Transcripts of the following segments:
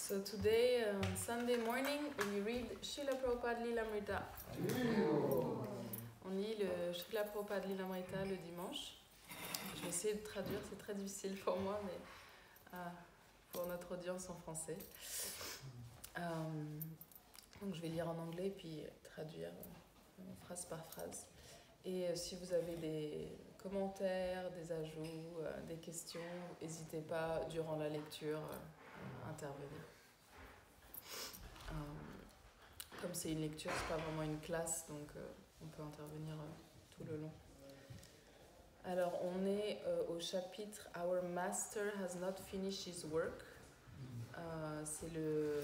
So today, on Sunday morning, we read Srila Prabhupada Lilamrita. On lit le Srila Prabhupada Lilamrita le dimanche. Je vais essayer de traduire, c'est très difficile pour moi, mais pour notre audience en français. Donc je vais lire en anglais puis traduire phrase par phrase. Et si vous avez des commentaires, des ajouts, des questions, n'hésitez pas durant la lecture à intervenir. Comme c'est une lecture, c'est pas vraiment une classe, donc on peut intervenir tout le long. Alors on est au chapitre Our Master has not finished his work. C'est le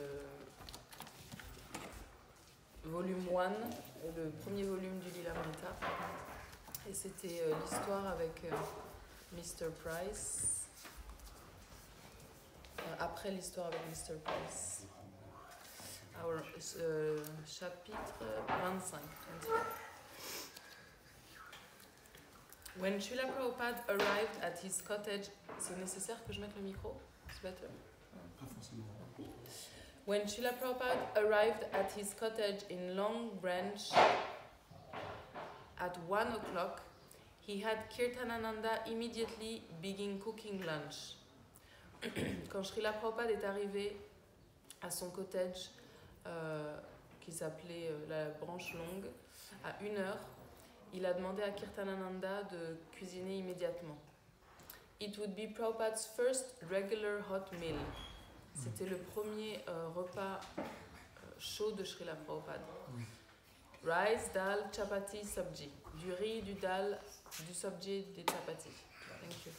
volume 1, le premier volume du Lilamrita. Et c'était l'histoire avec Mr. Price. Après l'histoire avec Mr. Price. Chapitre 25. When Srila Prabhupada arrived at his cottage... C'est nécessaire que je mette le micro? C'est better? Pas forcément. When Srila Prabhupada arrived at his cottage in Long Branch at 1 o'clock, he had Kirtanananda immediately begin cooking lunch. Quand Srila Prabhupada est arrivé à son cottage, qui s'appelait la branche longue, à 1h, il a demandé à Kirtanananda de cuisiner immédiatement. It would be Prabhupada's first regular hot meal. C'était le premier repas chaud de Srila Prabhupada. Rice, dal, chapati, sabji. Du riz, du dal, du sabji, des chapati. Thank you.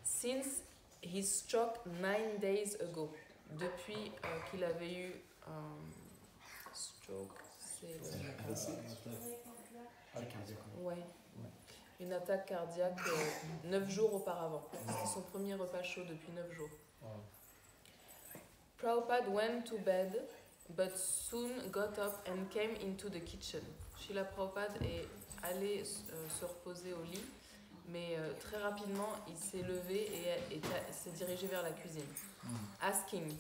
Since he struck 9 days ago. Depuis qu'il avait eu stroke, c'est une attaque cardiaque 9 jours auparavant. C'était son premier repas chaud depuis 9 jours. Prabhupada went to bed, but soon got up and came into the kitchen. Srila Prabhupada est allé se reposer au lit, mais très rapidement, il s'est levé et s'est dirigé vers la cuisine. Asking.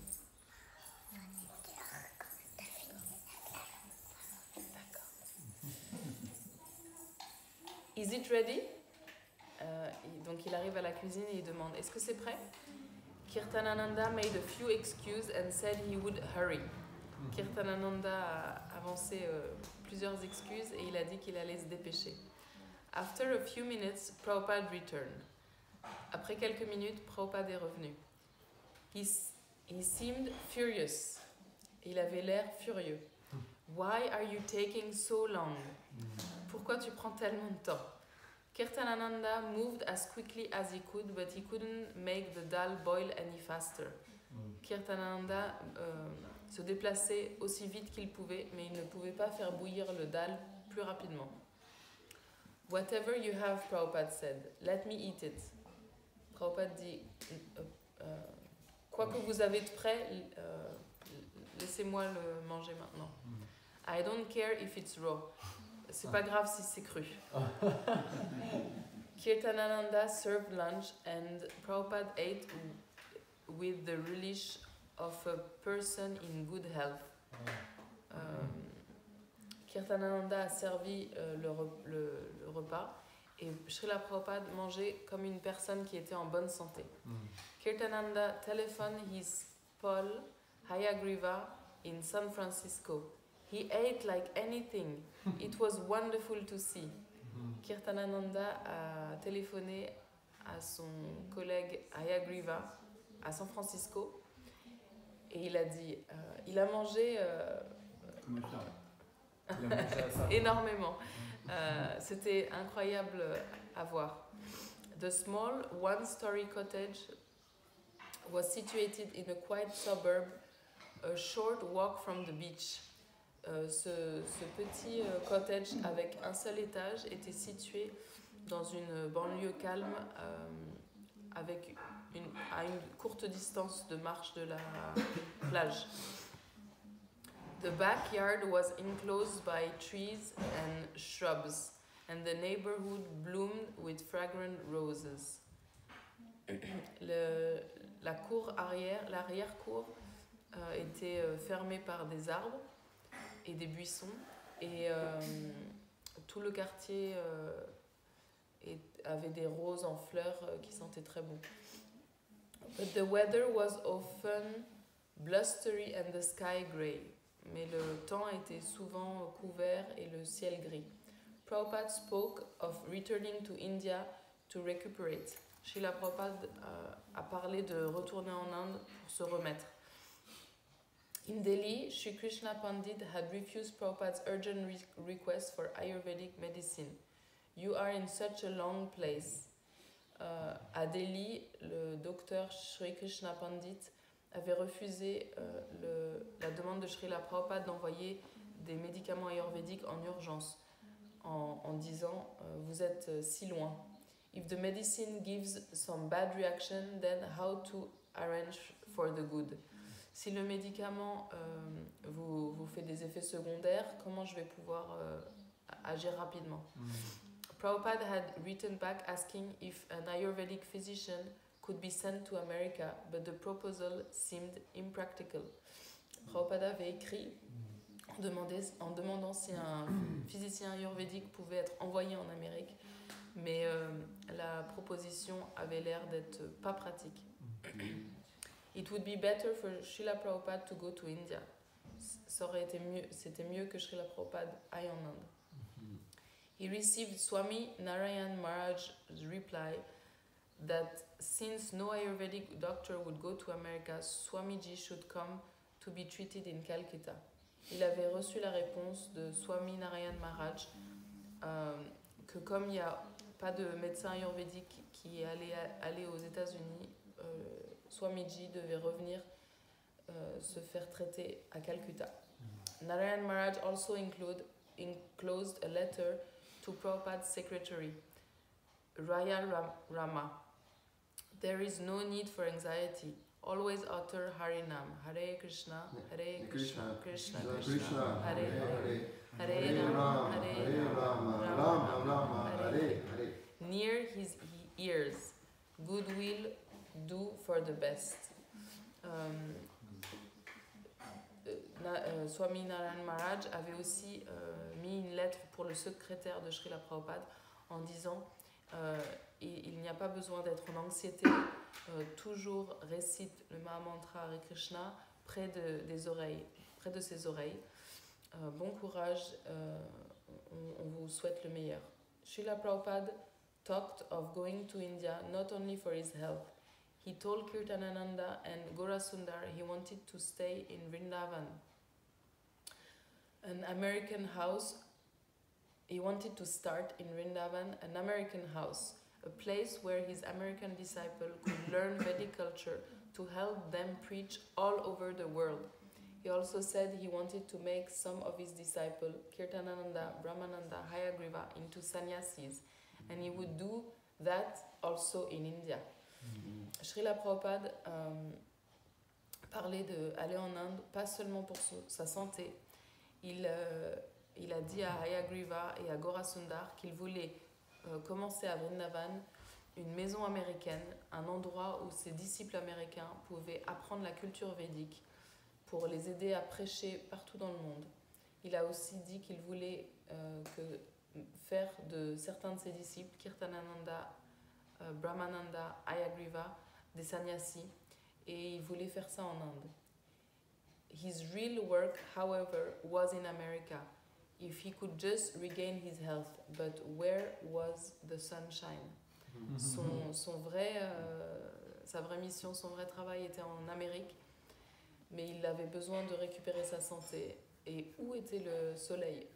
Is it ready? Donc il arrive à la cuisine et il demande, est-ce que c'est prêt? Kirtanananda made a few excuses and said he would hurry. Kirtanananda a avancé plusieurs excuses et il a dit qu'il allait se dépêcher. After a few minutes, Prabhupada returned. Après quelques minutes, Prabhupada est revenu. He seemed furious. Il avait l'air furieux. Why are you taking so long? Pourquoi tu prends tellement de temps? Kirtanananda moved as quickly as he could, but he couldn't make the dal boil any faster. Kirtanananda se déplaçait aussi vite qu'il pouvait, mais il ne pouvait pas faire bouillir le dal plus rapidement. Whatever you have, Prabhupada said, let me eat it. Prabhupada dit, quoi que vous avez de prêt, laissez-moi le manger maintenant. I don't care if it's raw. C'est pas grave si c'est cru. Kirtanananda served lunch and Prabhupada ate with the relish of a person in good health. Kirtanananda a servi le repas et Srila Prabhupada mangeait comme une personne qui était en bonne santé. Kirtanananda telephoned his Paul Hayagriva in San Francisco. He ate like anything. It was wonderful to see. Kirtanananda a téléphoné à son collègue Hayagriva à San Francisco et il a dit il a mangé énormément. C'était incroyable à voir. The small one-story cottage was situated in a quiet suburb, a short walk from the beach. Ce petit cottage avec un seul étage était situé dans une banlieue calme avec à une courte distance de marche de la plage. The backyard was enclosed by trees and shrubs, and the neighborhood bloomed with fragrant roses. La cour arrière, l'arrière-cour était fermé par des arbres et des buissons, et tout le quartier avait des roses en fleurs qui sentaient très bon. But the weather was often blustery and the sky grey. Mais le temps était souvent couvert et le ciel gris. Prabhupada spoke of returning to India to recuperate. Srila Prabhupada a parlé de retourner en Inde pour se remettre. In Delhi, Sri Krishna Pandit had refused Prabhupada's urgent request for Ayurvedic medicine. You are in such a long place. À Delhi, le docteur Sri Krishna Pandit avait refusé la demande de Srila Prabhupada d'envoyer des médicaments ayurvédiques en urgence, en disant vous êtes si loin. If the medicine gives some bad reaction, then how to arrange for the good? Si le médicament vous fait des effets secondaires, comment je vais pouvoir agir rapidement? Prabhupada had written back asking if an Ayurvedic physician could be sent to America, but the proposal seemed impractical. Prabhupada avait écrit en demandant si un physicien ayurvédique pouvait être envoyé en Amérique, mais la proposition avait l'air d'être pas pratique. It would be better for Srila Prabhupada to go to India. C'était mieux que Srila Prabhupada aille en Inde. He received Swami Narayan Maharaj's reply that since no Ayurvedic doctor would go to America, Swamiji should come to be treated in Calcutta. Il avait reçu la réponse de Swami Narayan Maharaj que comme il n'y a pas de médecin ayurvédique qui allait aller aux États-Unis, Swamiji devait revenir se faire traiter à Calcutta. Narayan Maharaj also enclosed a letter to Prabhupada's secretary, Raya Rama. There is no need for anxiety. Always utter Harinam. Hare Krishna, Hare Krishna, Krishna Krishna, Hare Hare, Hare Rama, Hare Rama, Rama Rama, Hare Hare. Near his ears, goodwill do for the best. Swami Narayan Maharaj avait aussi mis une lettre pour le secrétaire de Srila Prabhupada en disant il n'y a pas besoin d'être en anxiété, toujours récite le Mahamantra Hare Krishna près de ses oreilles. Bon courage, on vous souhaite le meilleur. Srila Prabhupada talked of going to India not only for his health. He told Kirtanananda and Gorasundar he wanted to stay in Vrindavan, he wanted to start in Vrindavan an American house, a place where his American disciple could learn Vedic culture to help them preach all over the world. He also said he wanted to make some of his disciples, Kirtanananda, Brahmananda, Hayagriva, into sannyasis, and he would do that also in India. Srila Prabhupada parlait d'aller en Inde, pas seulement pour sa santé. Il a dit à Hayagriva et à Gorasundar qu'il voulait commencer à Vrindavan une maison américaine, un endroit où ses disciples américains pouvaient apprendre la culture védique pour les aider à prêcher partout dans le monde. Il a aussi dit qu'il voulait faire de certains de ses disciples, Kirtanananda, Brahmananda, Hayagriva, des sannyasis, et il voulait faire ça en Inde. His real work, however, was in America. If he could just regain his health, but where was the sunshine? Sa vraie mission, son vrai travail était en Amérique, mais il avait besoin de récupérer sa santé. Et où était le soleil?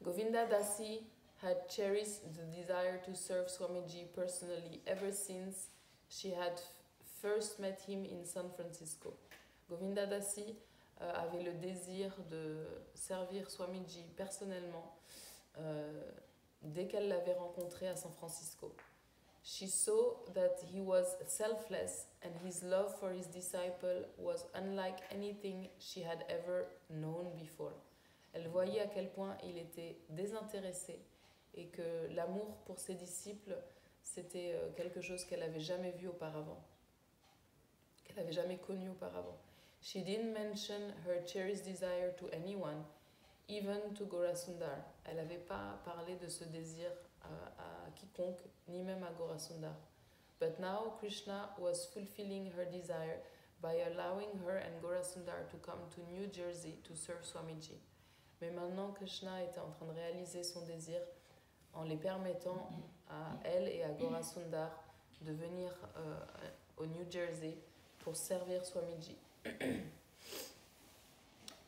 Govinda Dasi had cherished the desire to serve Swamiji personally ever since she had first met him in San Francisco. Govinda Dasi avait le désir de servir Swamiji personnellement dès qu'elle l'avait rencontré à San Francisco. She saw that he was selfless and his love for his disciple was unlike anything she had ever known before. Elle voyait à quel point il était désintéressé et que l'amour pour ses disciples, c'était quelque chose qu'elle n'avait jamais vu auparavant, qu'elle n'avait jamais connu auparavant. She didn't mention her cherished desire to anyone, even to Gorasundar. Elle n'avait pas parlé de ce désir à quiconque, ni même à Gorasundar. But now Krishna was fulfilling her desire by allowing her and Gorasundar to come to New Jersey to serve Swamiji. Mais maintenant Krishna était en train de réaliser son désir en les permettant à elle et à Gorasundar de venir au New Jersey pour servir Swamiji.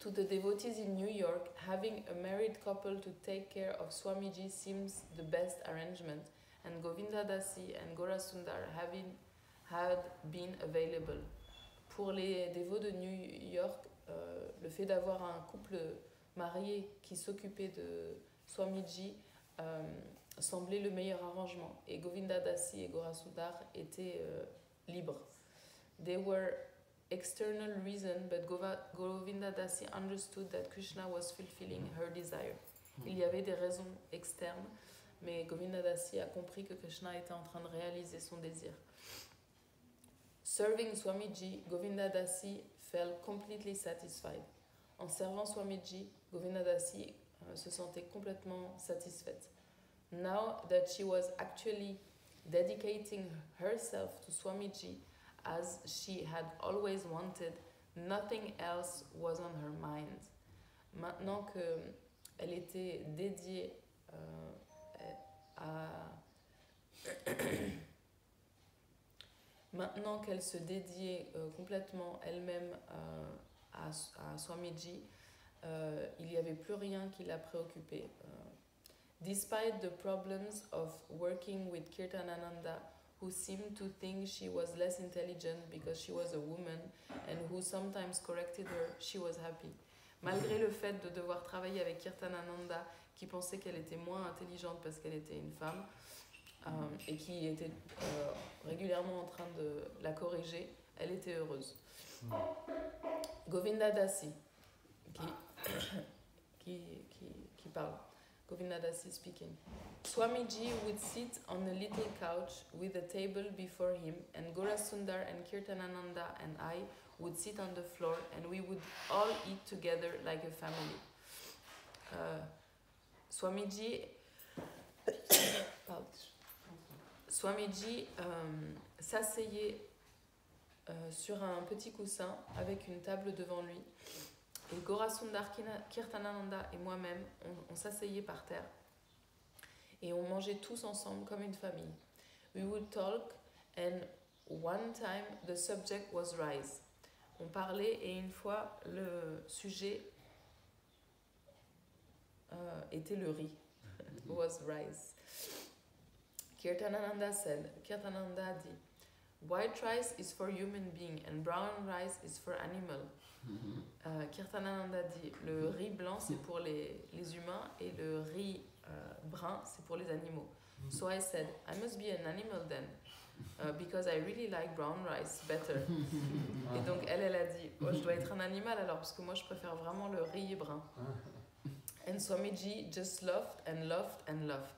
To the devotees in New York, having a married couple to take care of Swamiji seems the best arrangement, and Govinda Dasi and Gorasundar had been available. Pour les dévots de New York, le fait d'avoir un couple marié qui s'occupait de Swamiji semblait le meilleur arrangement, et Govinda Dasi et Gorasundar étaient libres. They were external reason, but Govinda Dasi understood that Krishna was fulfilling her desire. Il y avait des raisons externes, mais Govinda Dasi a compris que Krishna était en train de réaliser son désir. Serving Swamiji, Govinda Dasi felt completely satisfied. En servant Swamiji, Govinda Dasi se sentait complètement satisfaite. Now that she was actually dedicating herself to Swamiji, as she had always wanted, nothing else was on her mind. Maintenant qu'elle était dédiée maintenant qu'elle se dédiait complètement elle-même à Swamiji, il n'y avait plus rien qui la préoccupait. Despite the problems of working with Kirtanananda, who seemed to think she was less intelligent because she was a woman and who sometimes corrected her, she was happy. Malgré le fait de devoir travailler avec Kirtanananda, qui pensait qu'elle était moins intelligente parce qu'elle était une femme, et qui était régulièrement en train de la corriger, elle était heureuse. Govinda Dasi, qui parle. Govinda Dasi speaking. Swamiji would sit on a little couch with a table before him, and Gorasundar and Kirtanananda and I would sit on the floor, and we would all eat together like a family. Swamiji s'asseyait sur un petit coussin avec une table devant lui, et Gorasundar, Kirtanananda et moi-même, on s'asseyait par terre. Et on mangeait tous ensemble comme une famille. We would talk, and one time the subject was rice. On parlait, et une fois le sujet était le riz. Was rice. Kirtanananda a dit, white rice is for human being and brown rice is for animal. Kirtanananda dit, le riz blanc c'est pour les humains et le riz brun c'est pour les animaux. So I said, I must be an animal then, because I really like brown rice better. Et donc elle a dit, oh, je dois être un animal alors parce que moi je préfère vraiment le riz brun. And Swamiji just laughed and laughed and laughed.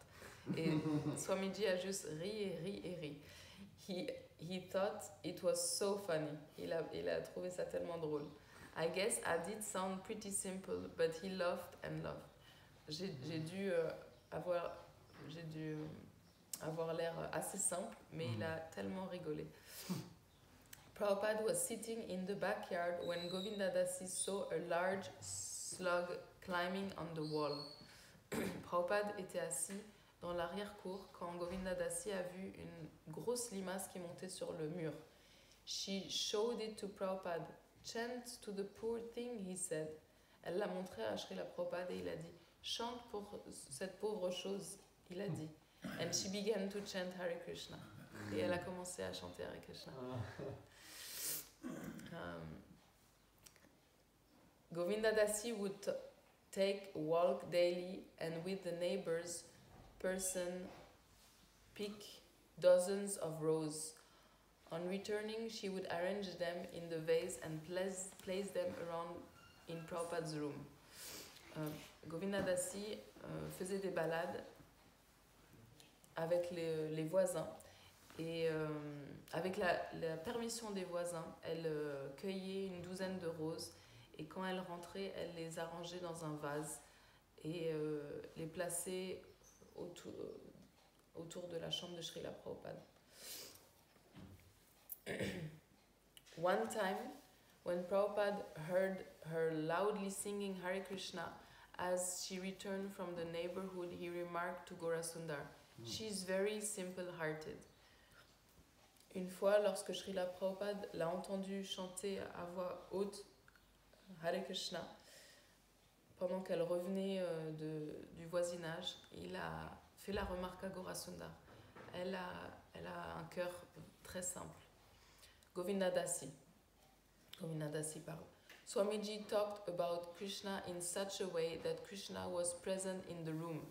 Et Swamiji a juste ri et ri et ri. He thought it was so funny. Il a trouvé ça tellement drôle. I guess I did sound pretty simple, but he laughed and laughed. J'ai dû avoir l'air assez simple, mais il a tellement rigolé. Prabhupada was sitting in the backyard when Govinda Dasi saw a large slug climbing on the wall. Prabhupada était assis dans l'arrière-cour quand Govinda Dasi a vu une grosse limace qui montait sur le mur. She showed it to Prabhupada. Chant to the poor thing, he said. Elle l'a montré à Srila Prabhupada et il a dit, chante pour cette pauvre chose, il a dit. And she began to chant Hare Krishna. Et elle a commencé à chanter Hare Krishna. Govinda Dasi would take a walk daily and with the neighbors person pick dozens of roses. On returning, she would arrange them in the vase and place them around in Prabhupada's room. Govinda Dasi faisait des balades avec les voisins Et avec la permission des voisins, elle cueillait une douzaine de roses. Et quand elle rentrait, elle les arrangeait dans un vase et les plaçait autour de la chambre de Srila Prabhupada. One time, when Prabhupada heard her loudly singing Hare Krishna as she returned from the neighborhood, he remarked to Gorasundar, "She's very simple-hearted." Une fois, lorsque Srila Prabhupada l'a entendu chanter à voix haute Hare Krishna, pendant qu'elle revenait du voisinage, il a fait la remarque à Gorasundar. Elle a un cœur très simple. Govinda Dasi parle. Swamiji talked about Krishna in such a way that Krishna was present in the room.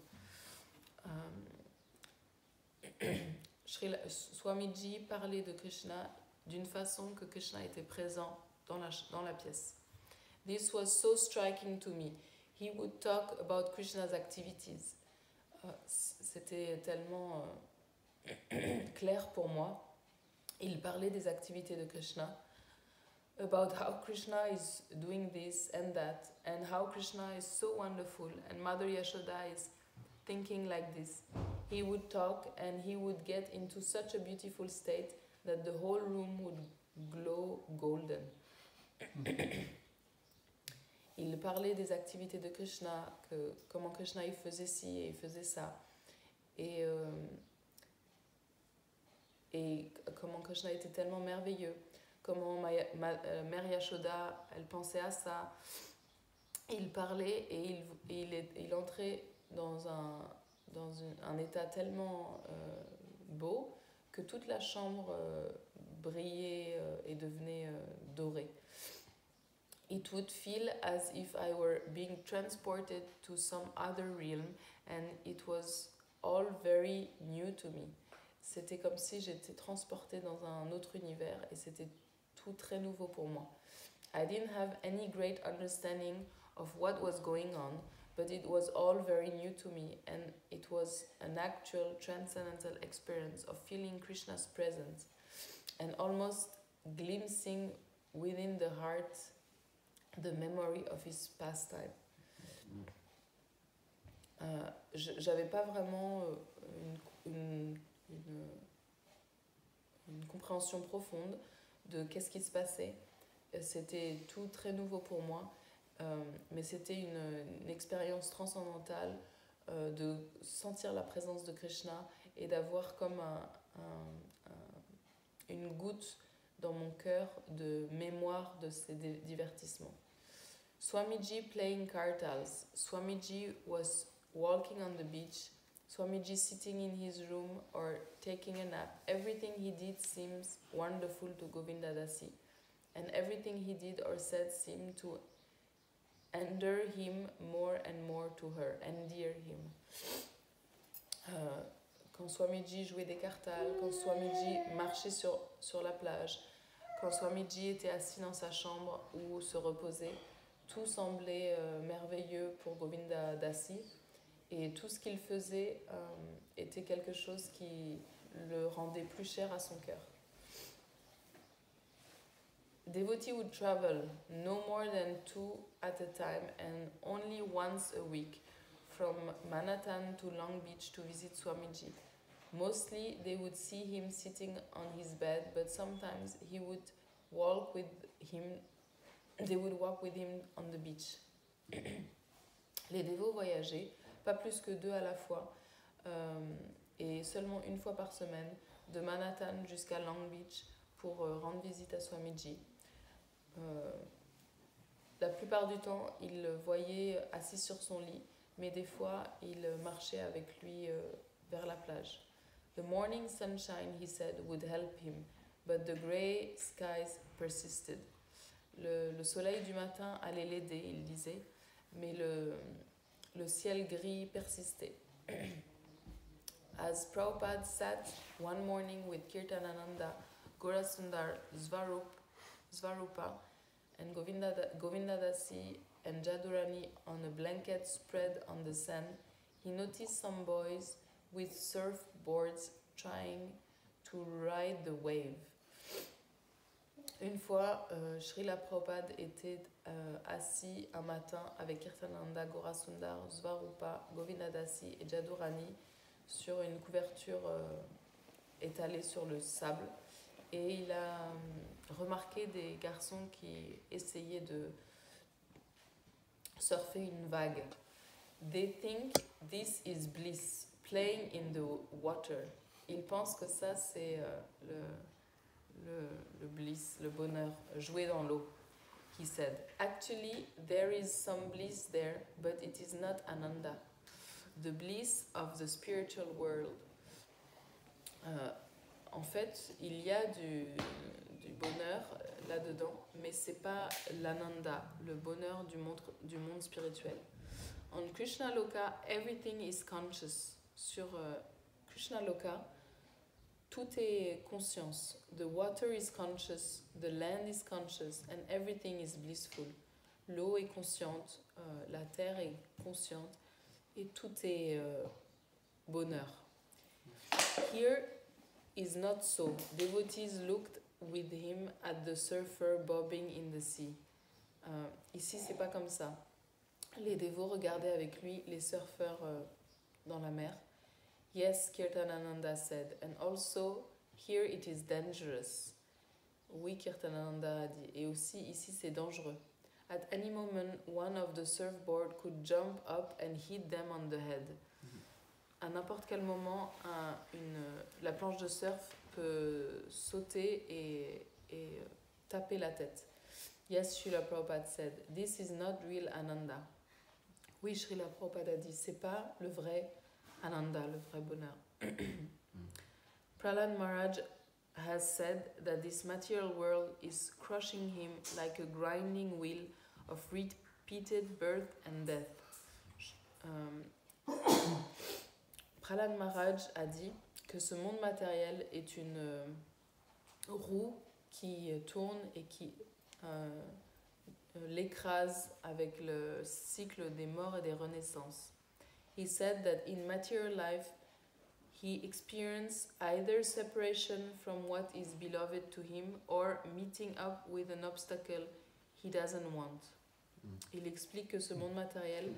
Swamiji parlait de Krishna d'une façon que Krishna était présent dans la pièce. This was so striking to me. He would talk about Krishna's activities. C'était tellement clair pour moi. Il parlait des activités de Krishna, about how Krishna is doing this and that, and how Krishna is so wonderful, and Mother Yashoda is thinking like this. He would talk and he would get into such a beautiful state that the whole room would glow golden. Il parlait des activités de Krishna, comment Krishna il faisait ci et il faisait ça. Et comment Krishna était tellement merveilleux, comment Mère Yashoda, elle pensait à ça. Il parlait et il entrait dans un état tellement beau que toute la chambre brillait et devenait dorée. It would feel as if I were being transported to some other realm and it was all very new to me. C'était comme si j'étais transportée dans un autre univers et c'était tout très nouveau pour moi. I didn't have any great understanding of what was going on, but it was all very new to me and it was an actual transcendental experience of feeling Krishna's presence and almost glimpsing within the heart the memory of his pastime. J'avais pas vraiment une compréhension profonde de qu'est-ce qui se passait. C'était tout très nouveau pour moi, mais c'était une expérience transcendantale de sentir la présence de Krishna et d'avoir comme une goutte dans mon cœur de mémoire de ces divertissements. Swamiji playing kartals. Swamiji was walking on the beach. Swamiji sitting in his room or taking a nap. Everything he did seems wonderful to Govinda Dasi. And everything he did or said seemed to endear him more and more to her. Endear him. Quand Swamiji jouait des kartals, quand Swamiji marchait sur la plage, quand Swamiji était assis dans sa chambre ou se reposait, tout semblait merveilleux pour Govinda Dasi et tout ce qu'il faisait était quelque chose qui le rendait plus cher à son cœur. Devotee would travel no more than 2 at a time and only once a week from Manhattan to Long Beach to visit Swamiji. Mostly they would see him sitting on his bed, but sometimes they would walk with him on the beach. Les dévots voyageaient, pas plus que 2 à la fois, et seulement une fois par semaine, de Manhattan jusqu'à Long Beach pour rendre visite à Swamiji. La plupart du temps, il le voyait assis sur son lit, mais des fois, il marchait avec lui vers la plage. The morning sunshine, he said, would help him, but the grey skies persisted. Le soleil du matin allait l'aider, il disait, mais le ciel gris persistait. As Prabhupada sat one morning with Kirtanananda, Gorasundar Svarupa, and Govinda Dasi and Jadurani on a blanket spread on the sand, he noticed some boys with surfboards trying to to ride the wave. Une fois, Srila Prabhupada était assis un matin avec Kirtananda, Gaurasundar, Svarupa, Govindadasi et Jadurani sur une couverture étalée sur le sable. Et il a remarqué des garçons qui essayaient de surfer une vague. They think this is bliss, playing in the water. Ils pensent que ça c'est le bliss, le bonheur, jouer dans l'eau. He said, actually there is some bliss there, but it is not Ananda, the bliss of the spiritual world. En fait, il y a du bonheur là-dedans, mais c'est pas l'Ananda, le bonheur du monde spirituel. On Krishna Loka, everything is conscious. Sur Krishna Loka, tout est conscience. The water is conscious, the land is conscious, and everything is blissful. L'eau est consciente, la terre est consciente, et tout est bonheur. Here is not so. Devotees looked with him at the surfer bobbing in the sea. Ici, c'est pas comme ça. Les dévots regardaient avec lui les surfeurs dans la mer. Yes, Kirtanananda said, and also here it is dangerous. Oui, Kirtanananda a dit, et aussi ici c'est dangereux. At any moment, one of the surfboard could jump up and hit them on the head. À n'importe quel moment, la planche de surf peut sauter et taper la tête. Yes, Srila Prabhupada said, this is not real Ananda. Oui, Srila Prabhupada a dit, c'est pas le vrai Ananda, le vrai bonheur. Prahlad Maharaj has said that this material world is crushing him like a grinding wheel of repeated birth and death. Prahlad Maharaj a dit que ce monde matériel est une roue qui tourne et qui l'écrase avec le cycle des morts et des renaissances. He said that in material life, he experienced either separation from what is beloved to him or meeting up with an obstacle he doesn't want. Il explique que ce monde matériel,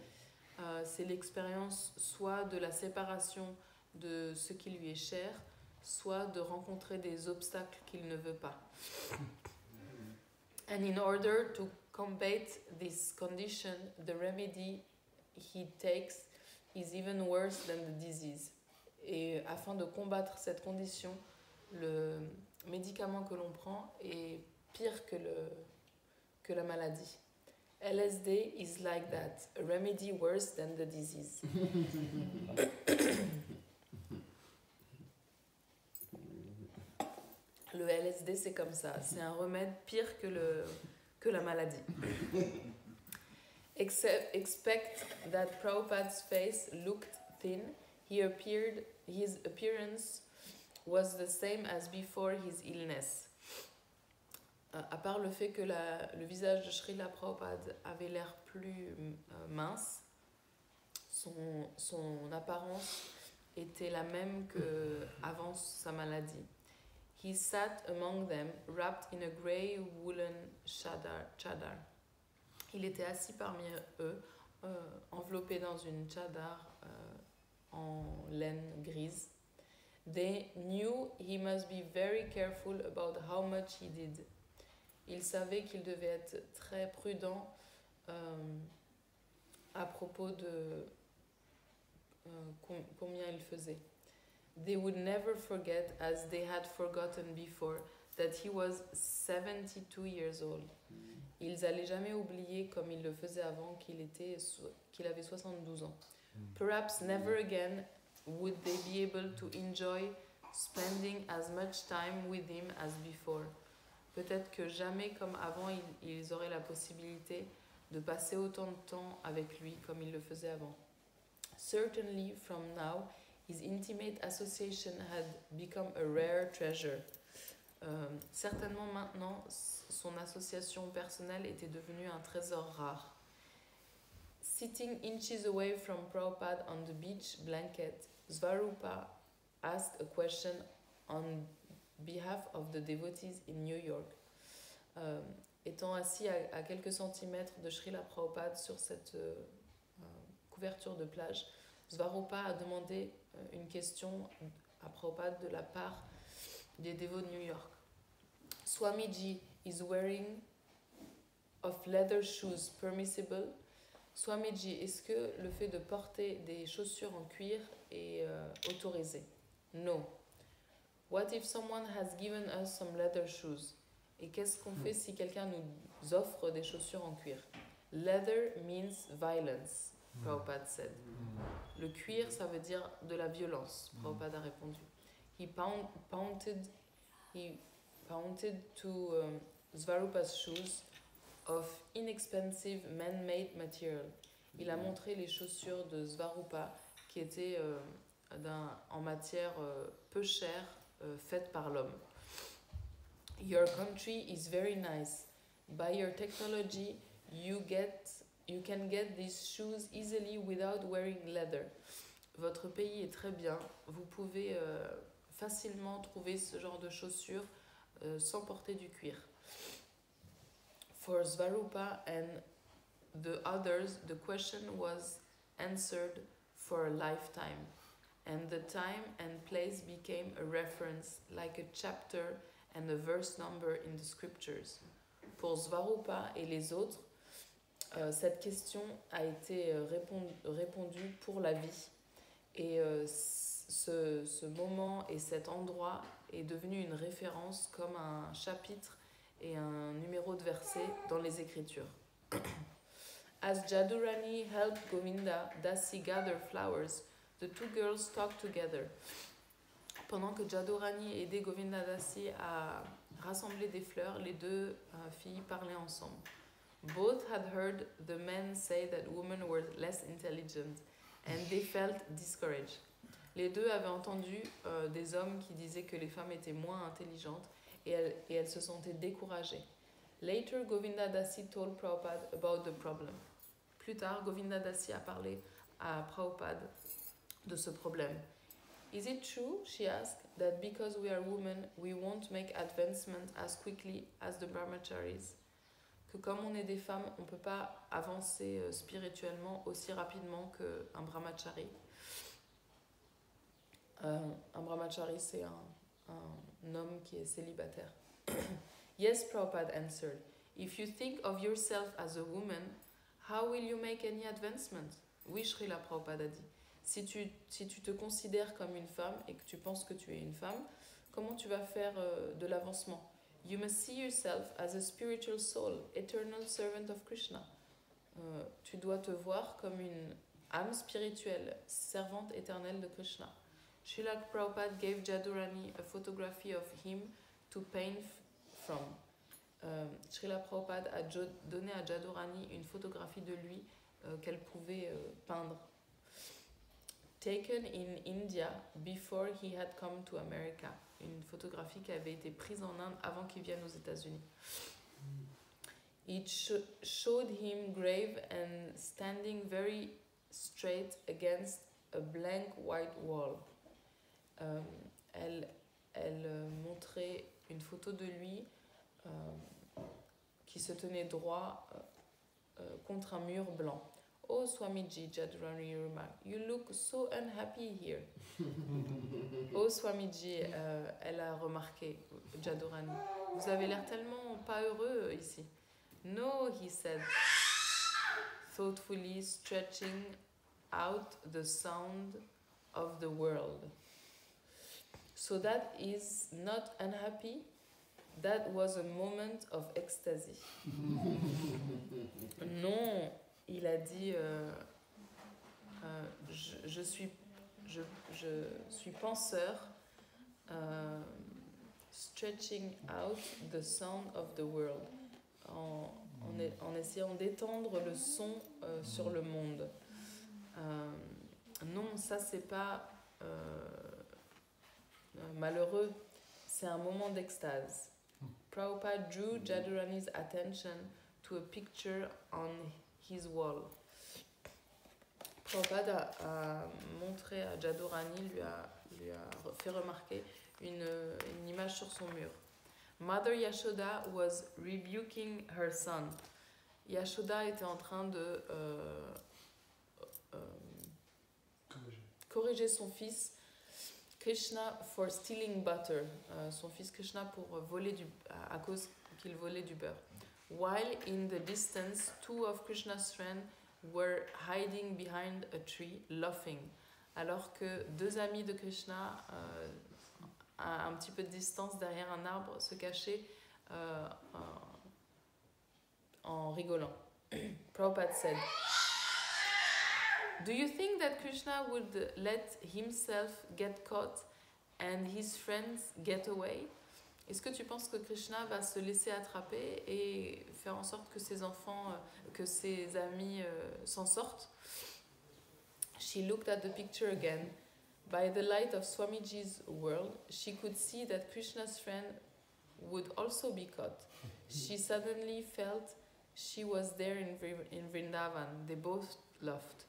c'est l'expérience soit de la séparation de ce qui lui est cher, soit de rencontrer des obstacles qu'il ne veut pas. And in order to combat this condition, the remedy he takes is even worse than the disease. Et afin de combattre cette condition, le médicament que l'on prend est pire que la maladie. LSD is like that, a remedy worse than the disease. Le LSD, c'est comme ça, c'est un remède pire que la maladie. Expect that Prabhupada's face looked thin. His appearance was the same as before his illness. À part le fait que le visage de Srila Prabhupada avait l'air plus mince, son apparence était la même qu'avant sa maladie. He sat among them, wrapped in a grey woolen chadar. Il était assis parmi eux, enveloppé dans une chadar en laine grise. They knew he must be very careful about how much he did. Il savait qu'il devait être très prudent à propos de combien il faisait. They would never forget, as they had forgotten before, that he was 72 years old. Ils n'allaient jamais oublier, comme ils le faisaient avant, qu'il avait 72 ans. Perhaps never again would they be able to enjoy spending as much time with him as before. Peut-être que jamais comme avant, ils auraient la possibilité de passer autant de temps avec lui comme ils le faisaient avant. Certainly, from now, his intimate association had become a rare treasure. Certainement maintenant, son association personnelle était devenue un trésor rare. Sitting inches away from Prabhupada on the beach blanket, Svarupa asked a question on behalf of the devotees in New York. Étant assis à quelques centimètres de Srila Prabhupada sur cette couverture de plage, Svarupa a demandé une question à Prabhupada de la part des dévots de New York. Swamiji is wearing of leather shoes permissible? Swamiji, est-ce que le fait de porter des chaussures en cuir est autorisé? No. What if someone has given us some leather shoes? Et qu'est-ce qu'on fait si quelqu'un nous offre des chaussures en cuir? Leather means violence, Prabhupada said. Le cuir, ça veut dire de la violence, Prabhupada a répondu. He pointed to Svarupa's shoes of inexpensive man-made material. Il a montré les chaussures de Svarupa qui étaient en matière peu chère, faites par l'homme. Your country is very nice. By your technology, you can get these shoes easily without wearing leather. Votre pays est très bien. Vous pouvez facilement trouver ce genre de chaussures sans porter du cuir. For Svarupa and the others, the question was answered for a lifetime, and the time and place became a reference, like a chapter and a verse number in the scriptures. Pour Svarupa et les autres, cette question a été répondue pour la vie. Et ce moment et cet endroit est devenu une référence comme un chapitre et un numéro de verset dans les Écritures. As Jadurani helped Govinda Dasi gather flowers, the two girls talked together. Pendant que Jadurani aidait Govinda Dasi à rassembler des fleurs, les deux filles parlaient ensemble. Both had heard the men say that women were less intelligent, and they felt discouraged. Les deux avaient entendu des hommes qui disaient que les femmes étaient moins intelligentes et elles se sentaient découragées. Later, Govinda Dasi told Prabhupada about the problem. Plus tard, Govinda Dasi a parlé à Prabhupada de ce problème. Is it true, she asked, that because we are women, we won't make advancement as quickly as the brahmacharis? Que comme on est des femmes, on ne peut pas avancer spirituellement aussi rapidement qu'un brahmachari. Un brahmachari, c'est un homme qui est célibataire. Yes, Prabhupada answered. If you think of yourself as a woman, how will you make any advancement? Oui, Srila Prabhupada a dit. Si tu te considères comme une femme et que tu penses que tu es une femme, comment tu vas faire de l'avancement? You must see yourself as a spiritual soul, eternal servant of Krishna. Tu dois te voir comme une âme spirituelle, servante éternelle de Krishna. Srila Prabhupada gave Jadurani a photography of him to paint from. Srila Prabhupada a donné à Jadurani une photographie de lui qu'elle pouvait peindre. Taken in India before he had come to America. Une photographie qui avait été prise en Inde avant qu'il vienne aux États-Unis. It showed him grave and standing very straight against a blank white wall. Elle montrait une photo de lui qui se tenait droit contre un mur blanc. Oh Swamiji, Jadurani remarked, you look so unhappy here. Oh Swamiji, elle a remarqué, Jadurani, vous avez l'air tellement pas heureux ici. No, he said, thoughtfully stretching out the sound of the world. So that is not unhappy. That was a moment of ecstasy. Non, il a dit, je suis penseur, stretching out the sound of the world, en essayant d'étendre le son sur le monde. Non, ça c'est pas malheureux, c'est un moment d'extase. Prabhupada drew Jadurani's attention to a picture on his wall. Prabhupada a montré à Jadurani, lui a fait remarquer une image sur son mur. Mother Yashoda was rebuking her son. Yashoda était en train de corriger son fils Krishna for stealing butter. Son fils Krishna pour voler à cause qu'il volait du beurre. While in the distance, two of Krishna's friends were hiding behind a tree, laughing. Alors que deux amis de Krishna, à un petit peu de distance derrière un arbre, se cachaient en rigolant. Prabhupada said, "Do you think that Krishna would let himself get caught and his friends get away?" Est-ce que tu penses que Krishna va se laisser attraper et faire en sorte que ses enfants, que ses amis s'en sortent? She looked at the picture again. By the light of Swamiji's world, she could see that Krishna's friend would also be caught. She suddenly felt she was there in Vrindavan. They both laughed.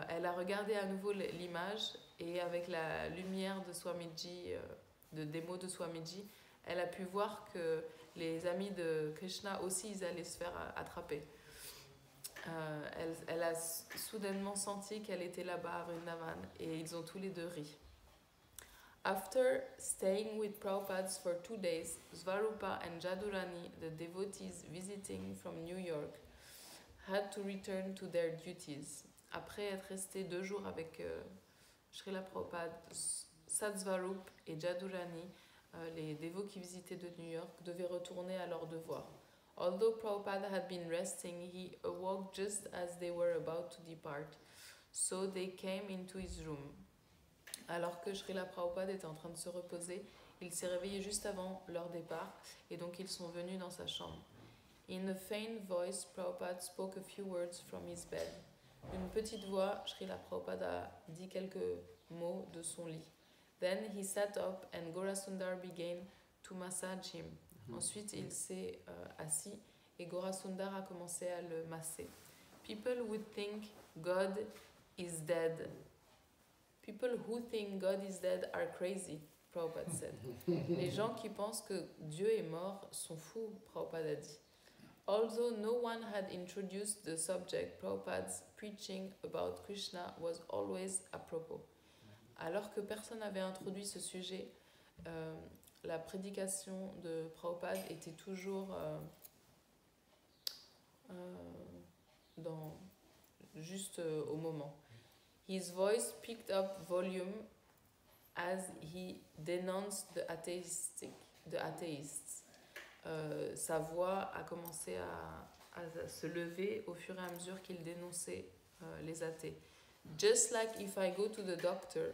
Elle a regardé à nouveau l'image et avec la lumière de Swamiji, des mots de Swamiji, elle a pu voir que les amis de Krishna aussi, ils allaient se faire attraper. Elle a soudainement senti qu'elle était là-bas à Vrindavan et ils ont tous les deux ri. After staying with Prabhupada for 2 days, Svarupa and Jadurani, the devotees visiting from New York, had to return to their duties. Après être restés 2 jours avec Srila Prabhupada, Satsvarup et Jadurani, les dévots qui visitaient de New York, devaient retourner à leurs devoirs. Although Prabhupada had been resting, he awoke just as they were about to depart, so they came into his room. Alors que Srila Prabhupada était en train de se reposer, il s'est réveillé juste avant leur départ, et donc ils sont venus dans sa chambre. In a faint voice, Prabhupada spoke a few words from his bed. D'une petite voix, Srila Prabhupada a dit quelques mots de son lit. Then he sat up and Gorasundar began to massage him. Ensuite, il s'est assis et Gorasundar a commencé à le masser. People would think God is dead. People who think God is dead are crazy, Prabhupada said. Les gens qui pensent que Dieu est mort sont fous, Prabhupada a dit. Although no one had introduced the subject, Prabhupada's preaching about Krishna was always apropos. Alors que personne n'avait introduit ce sujet, la prédication de Prabhupada était toujours juste au moment. His voice picked up volume as he denounced the atheists. Sa voix a commencé à se lever au fur et à mesure qu'il dénonçait les athées. Just like if I go to the doctor,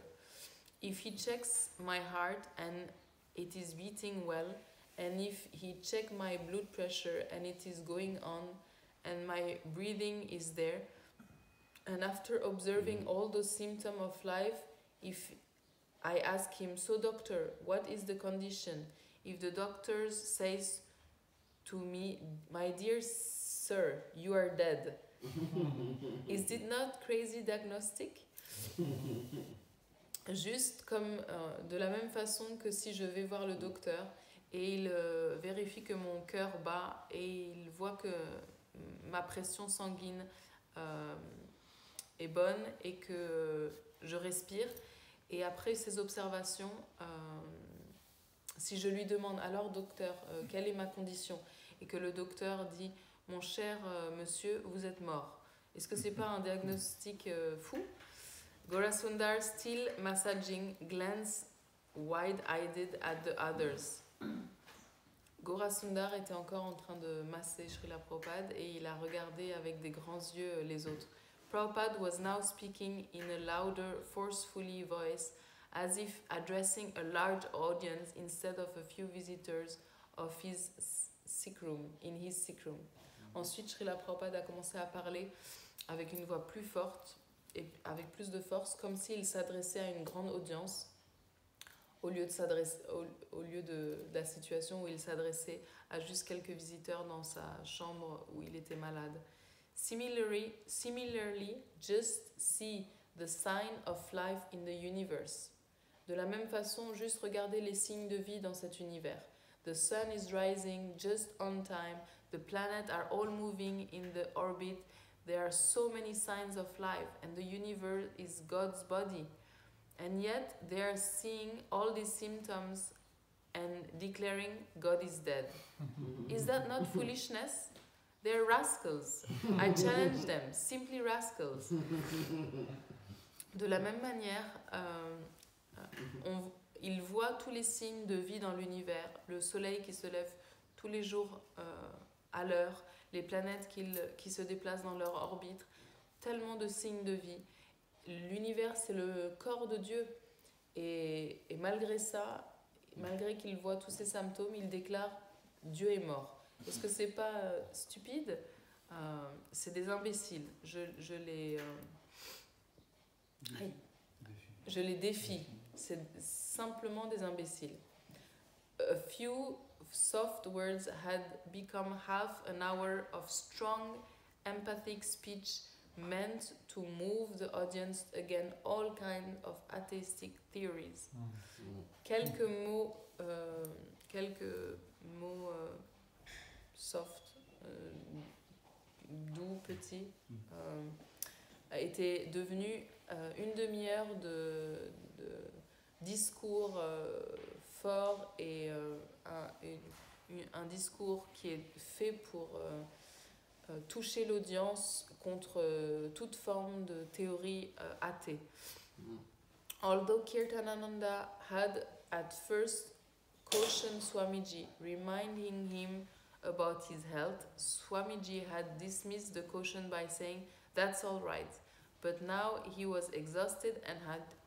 if he checks my heart and it is beating well, and if he checks my blood pressure and it is going on, and my breathing is there, and after observing all those symptoms of life, if I ask him, "So doctor, what is the condition?" If the doctor says to me, "My dear sir, you are dead," is it not crazy diagnostic? Juste comme de la même façon que si je vais voir le docteur et il vérifie que mon cœur bat et il voit que ma pression sanguine est bonne et que je respire. Et après ces observations, si je lui demande alors docteur, quelle est ma condition, et que le docteur dit mon cher monsieur, vous êtes mort. Est-ce que c'est pas un diagnostic fou? Gorasundar, still massaging, glanced wide-eyed at the others. Gorasundar était encore en train de masser Srila Prabhupada et il a regardé avec des grands yeux les autres. Prabhupada was now speaking in a louder, forcefully voice, as if addressing a large audience instead of a few visitors of his sick room, in his sick room. Ensuite, Srila Prabhupada a commencé à parler avec une voix plus forte et avec plus de force, comme s'il s'adressait à une grande audience, au lieu de la situation où il s'adressait à juste quelques visiteurs dans sa chambre où il était malade. Similarly, just see the sign of life in the universe. De la même façon, juste regardez les signes de vie dans cet univers. The sun is rising just on time. The planets are all moving in the orbit. There are so many signs of life, and the universe is God's body. And yet, they are seeing all these symptoms and declaring God is dead. Is that not foolishness? They're rascals. I challenge them, simply rascals. De la même manière, il voit tous les signes de vie dans l'univers, le soleil qui se lève tous les jours à l'heure, les planètes qui se déplacent dans leur orbite, tellement de signes de vie. L'univers, c'est le corps de Dieu. Et malgré ça, malgré qu'il voit tous ces symptômes, il déclare « Dieu est mort ». Est-ce que c'est pas stupide? C'est des imbéciles. Je les défie. C'est simplement des imbéciles. A few soft words had become half an hour of strong, empathic speech meant to move the audience against all kinds of atheistic theories. Quelques mots soft, doux, petits, a été devenu une demi-heure de discours fort et un discours qui est fait pour toucher l'audience contre toute forme de théorie athée. Although Kirtanananda had at first cautioned Swamiji, reminding him about his health, Swamiji had dismissed the caution by saying, "That's all right." But now he was exhausted and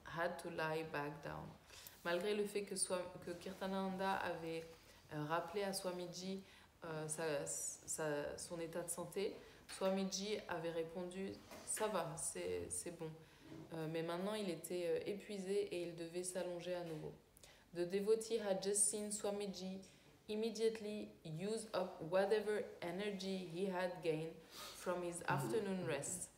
had to lie back down. Malgré le fait que Kirtanananda avait rappelé à Swamiji son état de santé, Swamiji avait répondu « ça va, c'est bon ». Mais maintenant il était épuisé et il devait s'allonger à nouveau. The devotee had just seen Swamiji immediately use up whatever energy he had gained from his afternoon rest.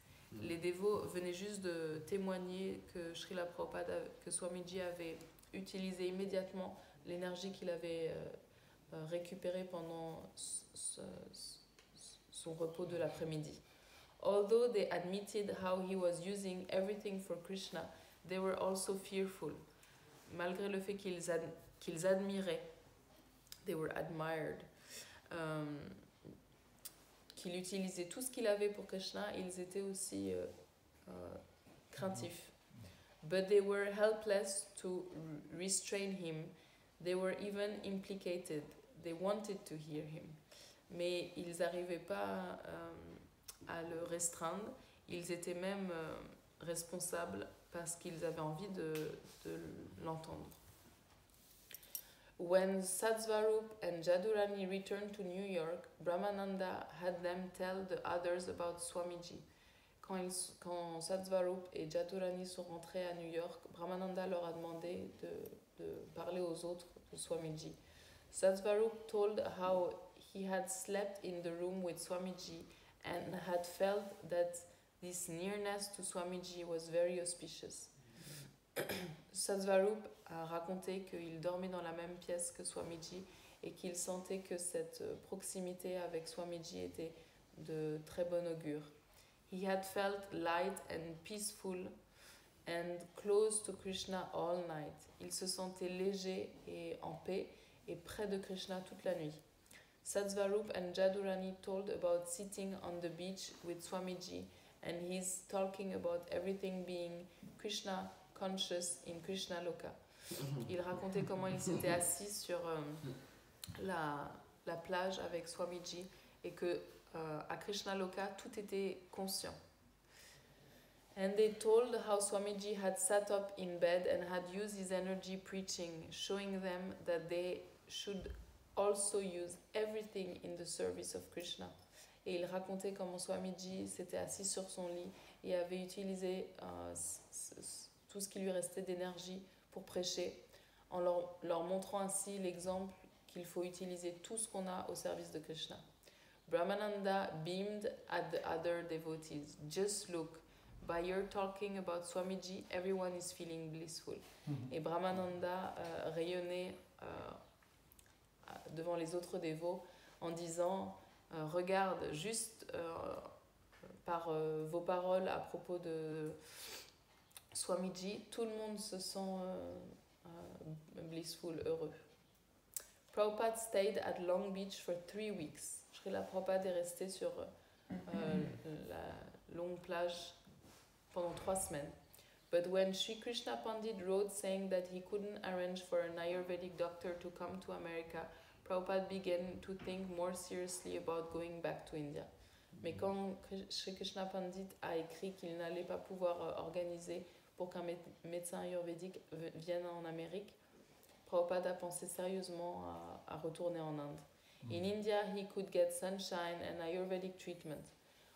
Les dévots venaient juste de témoigner que Srila Prabhupada, que Swamiji avait utilisé immédiatement l'énergie qu'il avait récupérée pendant son repos de l'après-midi. Although they admitted how he was using everything for Krishna, they were also fearful. Malgré le fait qu'ils admiraient, they were admired, qu'il utilisait tout ce qu'il avait pour Krishna, ils étaient aussi craintifs. But they were helpless to restrain him. They were even implicated. They wanted to hear him. Mais ils n'arrivaient pas à le restreindre. Ils étaient même responsables parce qu'ils avaient envie de l'entendre. When Satsvarup and Jadurani returned to New York, Brahmananda had them tell the others about Swamiji. Quand Satsvarup et Jadurani sont rentrés à New York, Brahmananda leur a demandé de parler aux autres de Swamiji. Satsvarup told how he had slept in the room with Swamiji and had felt that this nearness to Swamiji was very auspicious. Satsvarup a raconté qu'il dormait dans la même pièce que Swamiji et qu'il sentait que cette proximité avec Swamiji était de très bon augure. He had felt light and peaceful and close to Krishna all night. Il se sentait léger et en paix et près de Krishna toute la nuit. Satsvarup and Jadurani told about sitting on the beach with Swamiji and his talking about everything being Krishna conscious in Krishna Loka. Il racontait comment il s'était assis sur la plage avec Swamiji et que à Krishna Loka tout était conscient. And they told how Swamiji had sat up in bed and had used his energy preaching, showing them that they should also use everything in the service of Krishna. Et il racontait comment Swamiji s'était assis sur son lit et avait utilisé tout ce qui lui restait d'énergie pour prêcher, en leur montrant ainsi l'exemple qu'il faut utiliser tout ce qu'on a au service de Krishna. Brahmananda beamed at the other devotees. Just look, By your talking about Swamiji, everyone is feeling blissful. Et Brahmananda rayonnait devant les autres dévots en disant regarde, juste par vos paroles à propos de Swamiji, tout le monde se sent blissful, heureux. Prabhupada stayed at Long Beach for 3 weeks. Srila Prabhupada est resté sur la longue plage pendant 3 semaines. But when Sri Krishna Pandit wrote saying that he couldn't arrange for an Ayurvedic doctor to come to America, Prabhupada began to think more seriously about going back to India. Mais quand Sri Krishna Pandit a écrit qu'il n'allait pas pouvoir organiser pour qu'un médecin ayurvédique vienne en Amérique, Prabhupada a pensé sérieusement à retourner en Inde. In India, he could get sunshine and Ayurvedic treatment.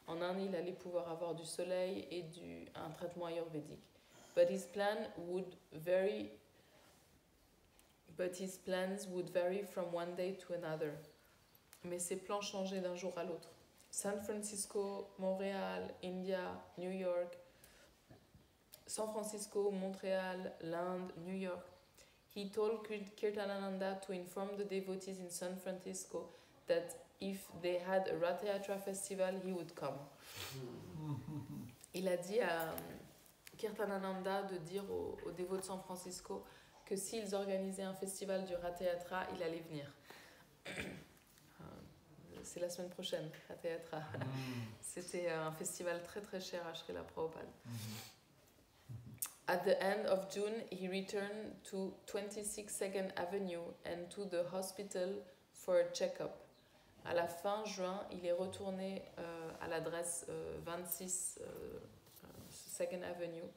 En Inde, il allait pouvoir avoir du soleil et un traitement ayurvédique. But his plans would vary from one day to another. Mais ses plans changeaient d'un jour à l'autre. San Francisco, Montréal, India, New York, San Francisco, Montréal, l'Inde, New York. He told Kirtanananda to inform the devotees in San Francisco that if they had a Rath Yatra festival, he would come. Il a dit à Kirtanananda de dire aux dévots de San Francisco que s'ils organisaient un festival du Rath Yatra, il allait venir. C'est la semaine prochaine, Rath Yatra. C'était un festival très très cher à Srila Prabhupada. At the end of June, he returned to 26 2nd Avenue and to the hospital for a check-up. À la fin juin, il est retourné à l'adresse 26 2nd Avenue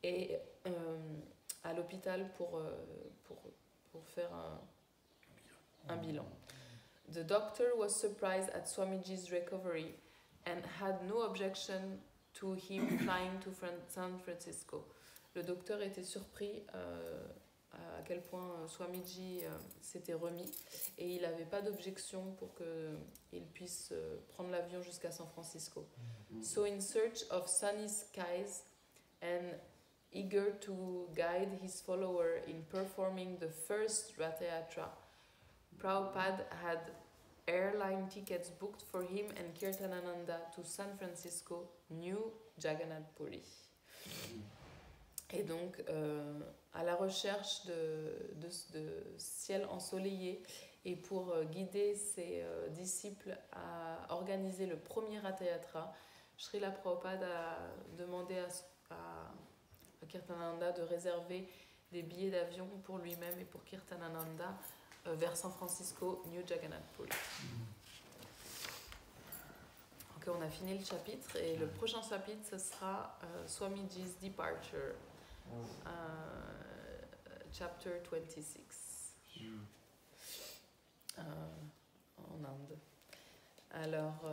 et à l'hôpital pour faire un bilan. The doctor was surprised at Swamiji's recovery and had no objection to him flying to San Francisco. Le docteur était surpris à quel point Swamiji s'était remis et il n'avait pas d'objection pour qu'il puisse prendre l'avion jusqu'à San Francisco. So in search of sunny skies and eager to guide his follower in performing the first Rath Yatra, Prabhupada had airline tickets booked for him and Kirtanananda to San Francisco, New Jagannath Puri. Et donc, à la recherche de ciel ensoleillé et pour guider ses disciples à organiser le premier Rath Yatra, Srila Prabhupada a demandé à Kirtanananda de réserver des billets d'avion pour lui-même et pour Kirtanananda vers San Francisco, New Jagannath Puri. Ok, on a fini le chapitre et le prochain chapitre, ce sera Swamiji's Departure. Chapter 26 en Inde. Alors,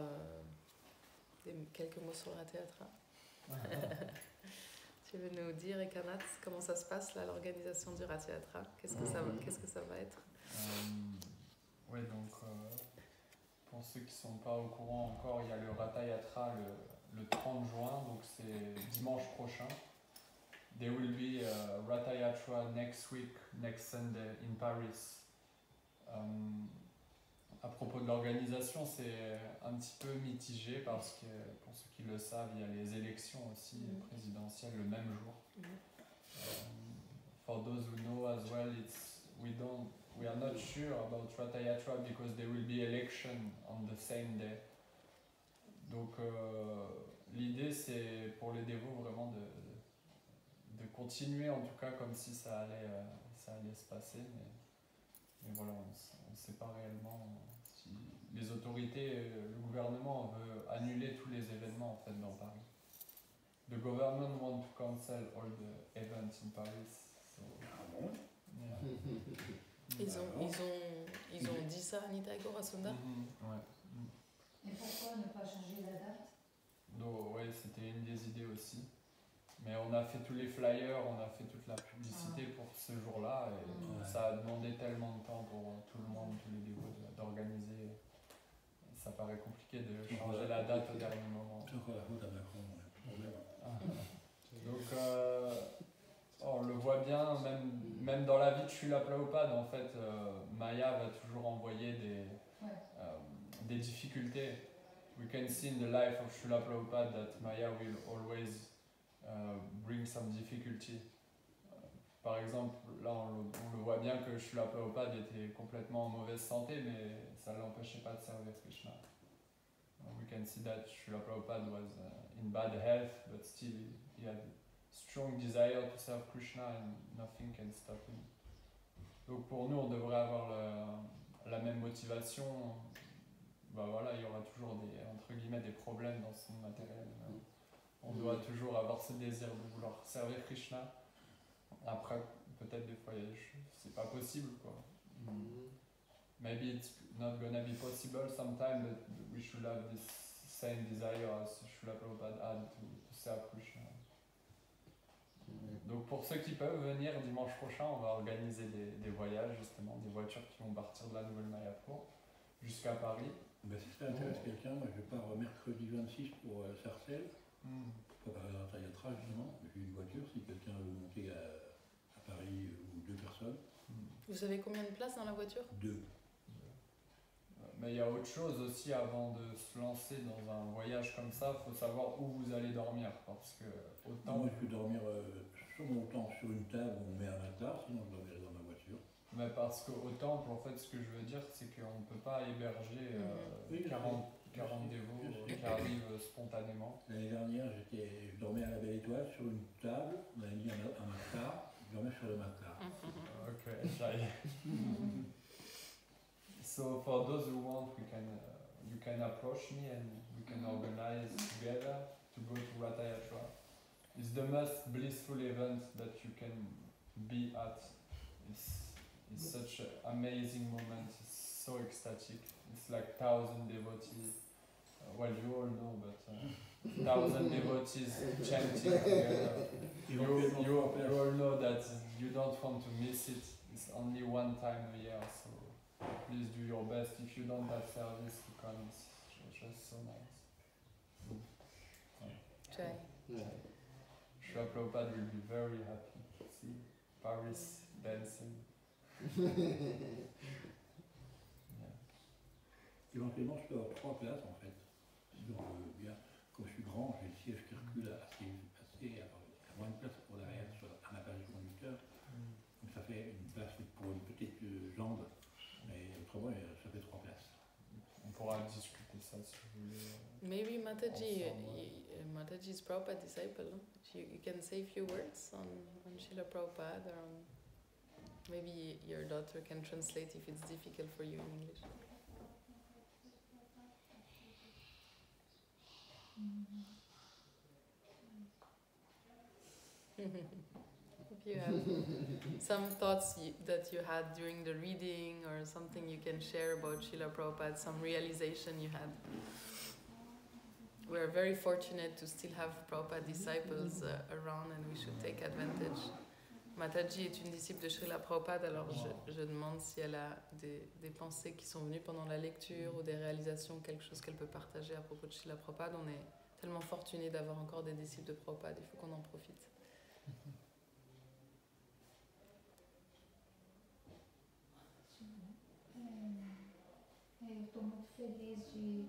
quelques mots sur le Rath Yatra. Tu veux nous dire, Ekanath, comment ça se passe là, l'organisation du Rath Yatra? Qu'est-ce que ça va être? Oui, donc pour ceux qui ne sont pas au courant encore, il y a le Rath Yatra le 30 juin, donc c'est dimanche prochain. There will be a Rath Yatra next week, next Sunday in Paris. À propos de l'organisation, c'est un petit peu mitigé parce que, pour ceux qui le savent, il y a les élections aussi présidentielles le même jour. For those who know as well, we are not sure about Rath Yatra because there will be election on the same day. Donc l'idée c'est pour les dévots vraiment de continuer en tout cas comme si ça allait se passer, mais voilà, on ne sait pas réellement si les autorités, le gouvernement veut annuler tous les événements en fait dans Paris. The government want to cancel all the events in Paris. So, yeah. Ils ont dit ça, Anita et Gorasunda? Ouais. Et pourquoi ne pas changer la date? Donc, ouais, c'était une des idées aussi. Mais on a fait tous les flyers, on a fait toute la publicité pour ce jour-là et ça a demandé tellement de temps pour tout le monde, tous les dévots d'organiser. Ça paraît compliqué de changer la date au dernier moment. Donc, on le voit bien, même dans la vie de Srila Prabhupada, en fait, Maya va toujours envoyer des difficultés. We can see in the life of Srila Prabhupada that Maya will always bring some difficulty. Par exemple, là on le voit bien que Srila Prabhupada était complètement en mauvaise santé, mais ça ne l'empêchait pas de servir Krishna. We can see that Srila Prabhupada was in bad health, but still he had strong desire to serve Krishna and nothing can stop him. Donc pour nous, on devrait avoir la même motivation. Bah voilà, il y aura toujours entre guillemets des problèmes dans ce monde matériel. On doit toujours avoir ce désir de vouloir servir Krishna. Après, peut-être des fois, c'est pas possible, quoi. Maybe it's not gonna be possible sometime, but we should have this same desire as Srila Prabhupada had to serve Krishna. Donc pour ceux qui peuvent venir dimanche prochain, on va organiser des voyages, justement, des voitures qui vont partir de la Nouvelle Mayapur jusqu'à Paris. Ben, si ça intéresse quelqu'un, moi je pars mercredi 26 pour Sarcelles. Pour préparer un taillatra, justement. J'ai une voiture, si quelqu'un veut monter à Paris ou 2 personnes. Vous savez combien de places dans la voiture? 2. Mais il y a autre chose aussi avant de se lancer dans un voyage comme ça, il faut savoir où vous allez dormir. Parce que autant. Moi je peux dormir sur mon temple, sur une table, on met un matelas, sinon je dormirai dans ma voiture. Mais parce qu'au temple, en fait, ce que je veux dire, c'est qu'on ne peut pas héberger 40 dévots qui arrivent spontanément. L'année dernière, je dormais à la Belle Étoile sur une table, on avait mis un matelas, je dormais sur le matelas. Ok, shy. So for those who want, you can approach me and we can organize together to go to Ratha Yatra. It's the most blissful event that you can be at. It's such an amazing moment. It's so ecstatic. It's like 1,000 devotees. Well, you all know, but 1,000 devotees chanting together. You all know that you don't want to miss it. It's only one time a year, so please do your best. If you don't have service to come, it's just so nice. Jai. Srila Prabhupada will be very happy. See, Paris dancing. Éventuellement, je peux avoir 3 places en fait. Bien, comme je suis grand, j'ai le siège qui recule assez à moins de place pour l'arrière à ma place du conducteur. Donc ça fait une place pour une petite jambe, mais autrement, ça fait 3 places. On pourra discuter ça si vous voulez. Maybe Mataji is Prabhupada disciple. No? You can say a few words on Srila Prabhupada, or maybe your daughter can translate if it's difficult for you in English. If you have some thoughts that you had during the reading, or something you can share about Srila Prabhupada, some realization you had. We are very fortunate to still have Prabhupada disciples around, and we should take advantage. Mataji est une disciple de Srila Prabhupada, alors je demande si elle a des pensées qui sont venues pendant la lecture ou des réalisations, quelque chose qu'elle peut partager à propos de Srila Prabhupada. On est tellement fortunés d'avoir encore des disciples de Prabhupada, il faut qu'on en profite. Eu estou muito feliz de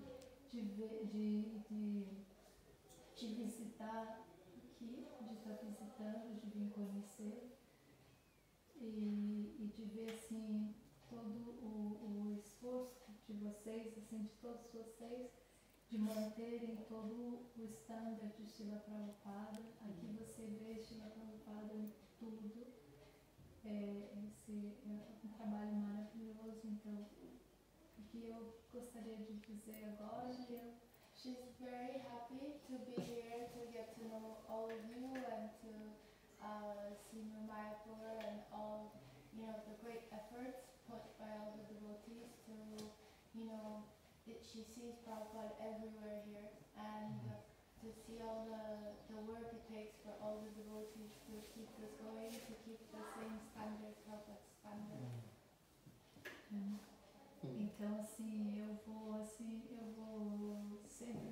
te visitar aqui, de estar visitando, de vir conhecer e de ver assim todo o esforço de vocês, assim, de todos vocês, de manterem todo o standard de Srila Prabhupada. Aqui você vê Srila Prabhupada em tudo. Esse é um trabalho maravilhoso. Então, o que eu gostaria de dizer agora é que she's very happy to be here to get to know all of you and to see Mayapur and all, the great efforts put by all the devotees to, she sees Prabhupada everywhere here, and to see all the work it takes for all the devotees to keep this going, to keep the same standard, Prabhupada's standard. Então, assim, eu vou sempre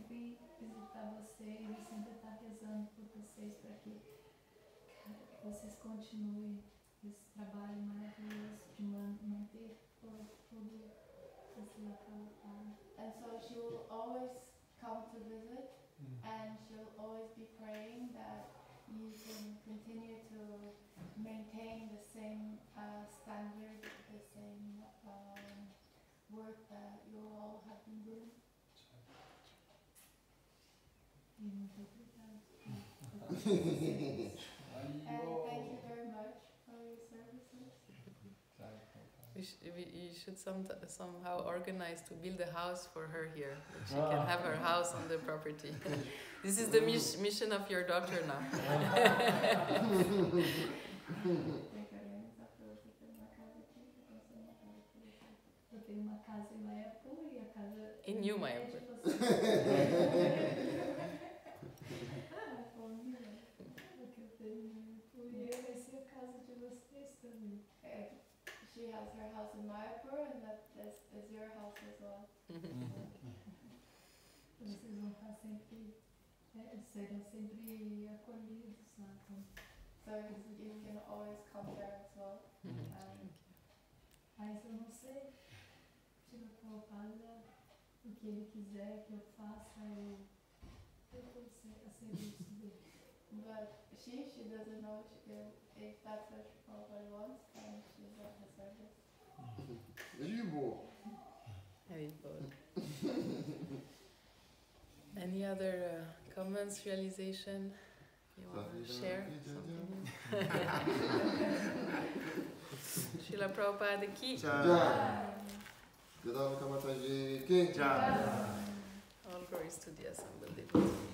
vir visitar vocês, sempre estar rezando always come to visit, and she'll always be praying that you can continue to maintain the same standard, the same work that you all have been doing. Muito obrigada. And thank you very much for your services. You should somehow organize to build a house for her here. That she can have her house on the property. This is the mission of your daughter now. Eu tenho uma casa em Mayapur e a casa In New Mayapur. She has her house in Mayapur, and that is your house as well. Vocês vão estar sempre, serão sempre acolhidos lá. So you can always come there as well. Mas eu não sei, Shila Prabhupada, o que ele quiser que eu faça, eu estou a serviço dele. But she doesn't know if that's what Prabhupada wants, then she's at her service. Very good. Any other comments, realization you want to share? Srila Prabhupada ki. All glories to the assembled devotees.